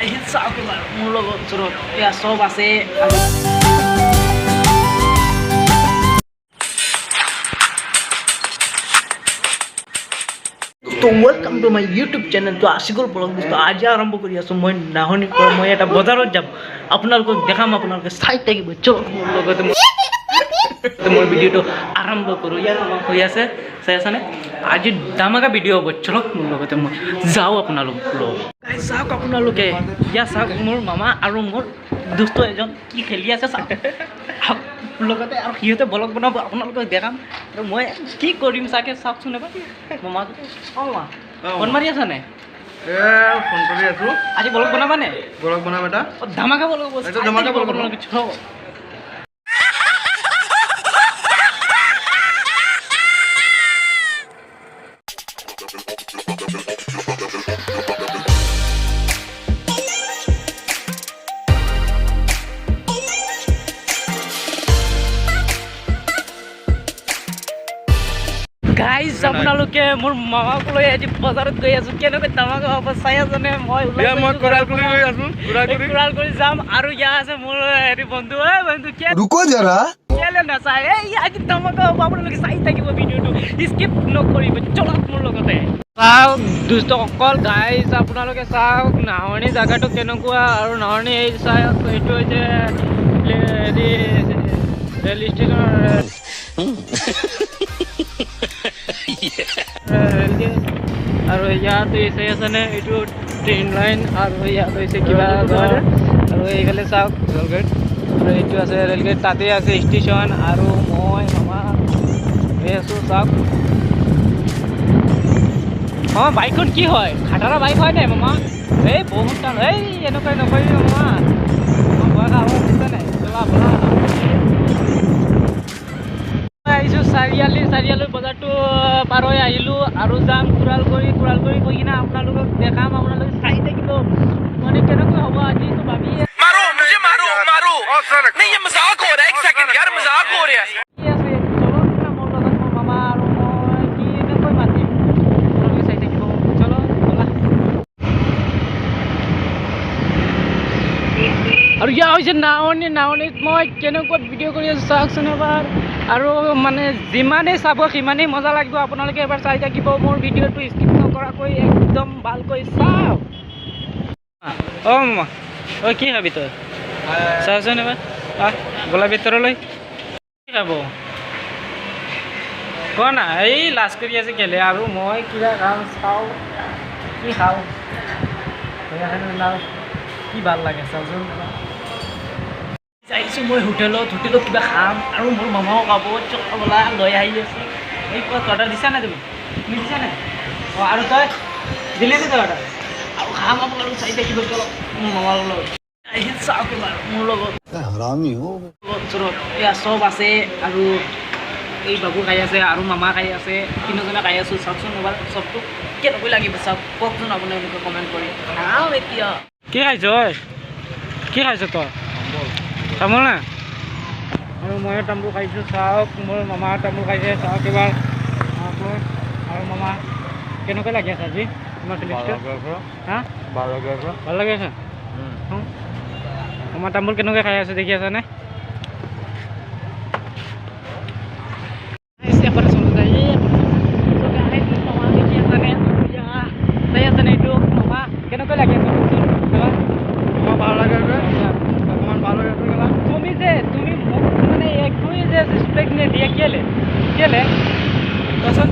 চাওক এবাৰ মোৰ লগত ওচৰত এয়া চব আছে। তো welcome to my YouTube channel. তো আশিকুল ব্লগ দোস্ত আজি আৰম্ভ কৰি আছোঁ। মই নাহনিৰ পৰা মই এটা বজাৰত যাম, আপোনালোকক দেখাম, আপোনালোকে চাই থাকিব। চলক মোৰ লগতে মই ভিডিঅ'টো আৰম্ভ কৰোঁ। ইয়াৰ আমাক হৈ আছে, চাই আছেনে? আজি দামাকা ভিডিঅ' হ'ব। চলক মোৰ লগতে মই যাওঁ আপোনালোক লগ। চাওক আপোনালোকে, ইয়াত চাওক মোৰ মামা আৰু মোৰ দোস্ত এজন কি খেলি আছে চাওক লগতে, আৰু সিহঁতে ব্লগ বনাব, আপোনালোকক দেখাম। আৰু মই কি কৰিম চাগে চাওকচোন এবাৰ। মামাটো ফোন মাৰি আছা নে? ফোন কৰি আছোঁ। আজি ব্লগ বনাবা নে? ব্লগ বনাম এটা। ধামাকা ব্লগ হ'ব। ধামাকা ব্লগ বনাম। গাইজ আপোনালোকে মোৰ মামাক লৈ আজি বজাৰত গৈ আছোঁ। কেনেকৈ ধামাকা হ'ব চাই আছেনে? মই কোৰাল গৈ আছোঁ। কোৰাল কৰি যাম। আৰু ইয়াত আছে মোৰ হেৰি বন্ধু। বন্ধু ৰুকো জৰা, কেলে নাচাই? এই আজি ধামাকা হ'ব, আপোনালোকে চাই থাকিব ভিডিঅ'টো, স্কিপ নকৰিব। চলক মোৰ লগতে। চাওক দুষ্ট অকল গাইজ, আপোনালোকে চাওক নাহনি জেগাটো কেনেকুৱা। আৰু নাহনি এই চাওক, এইটো হৈছে হেৰি ৰেল ষ্টেচনৰ আৰু ইয়াত চাই আছেনে? এইটো ট্ৰেইন লাইন। আৰু ইয়াত হৈছে কিবা ঘৰ। আৰু এইফালে চাওক ৰেলগেট। আৰু এইটো আছে ৰেলগেট, তাতে আছে ষ্টেচন। আৰু মই মামা গৈ আছোঁ। চাওক মামা, বাইকখন কি হয়? খাটাৰা বাইক হয় নাই মামা? এই বহুত টান। এই এনেকুৱাই নকৰিবি মামা, ভয় খাব বুজিছা নাই? চলা বলা। আহিছোঁ চাৰিআলি বজাৰটো পাৰ হৈ আহিলোঁ। আৰু যাম কোৰাল কৰি গৈ কিনে আপোনালোকক দেখাম। আপোনালোকে চাই থাকিব মানে কেনেকৈ হ'ব। আজিতো ভাবি মামা আৰু মই কি এনেকৈ মাতিম, আপোনালোকে চাই থাকিব। চলো ব'লা। আৰু ইয়াৰ হৈছে নাৱনীত মই কেনেকুৱা ভিডিঅ' কৰি আছোঁ চাওকচোন এবাৰ। আৰু মানে যিমানেই চাব সিমানেই মজা লাগিব। আপোনালোকে এবাৰ চাই থাকিব মোৰ ভিডিঅ'টো, স্কিপ নকৰাকৈ একদম ভালকৈ চাওক। মামা কি খাবি তই? চাওকচোন এবাৰ। গলা ভিতৰলৈ কি খাব কোৱা না? এই লাজ কৰি আছে কেলে? আৰু মই কিবা খাম, চাওঁ কি খাওঁ। কি ভাল লাগে চাওকচোন। আহিছোঁ মই হোটেলত কিবা খাম। আৰু মোৰ মামাও খাব। চলা লৈ আহি আছোঁ। এই ক'ত অৰ্ডাৰ দিছা নাই? তুমি দিছা নাই? আৰু তই দিলে নে তই অৰ্ডাৰ? আৰু খাম, আপোনালোক চাই থাকিব। চলক মোৰ মামাৰ লগত আহি চাওক এবাৰ মোৰ লগত ওচৰত এয়া চব আছে। আৰু এই বাবু খাই আছে, আৰু মামা খাই আছে, তিনিজনে খাই আছোঁ। চাওকচোন এবাৰ চবটো কেনেকৈ লাগিব চাওক, কওকচোন আপোনালোকে কমেণ্ট কৰি। খাওঁ এতিয়া। কি খাইছ? কি খাইছ তই? তামোল না? আৰু ময়ো তামোল খাইছোঁ। চাওক মোৰ মামা তামোল খাইছে। চাওক এবাৰ আৰু মামা কেনেকৈ লাগি আছে আজি তোমাৰ ফিলিংছটো? ভাল লাগি আছে। মামা তামোল কেনেকৈ খাই আছে দেখি আছেনে? এইটো মামা কেনেকৈ লাগি আছে? ভাল লাগে। অকণমান ভাল হৈ আছে। তুমি মোক মানে একোৱেই যে ৰেচপেক্ট নিদিয়া কেলে কোৱাচোন?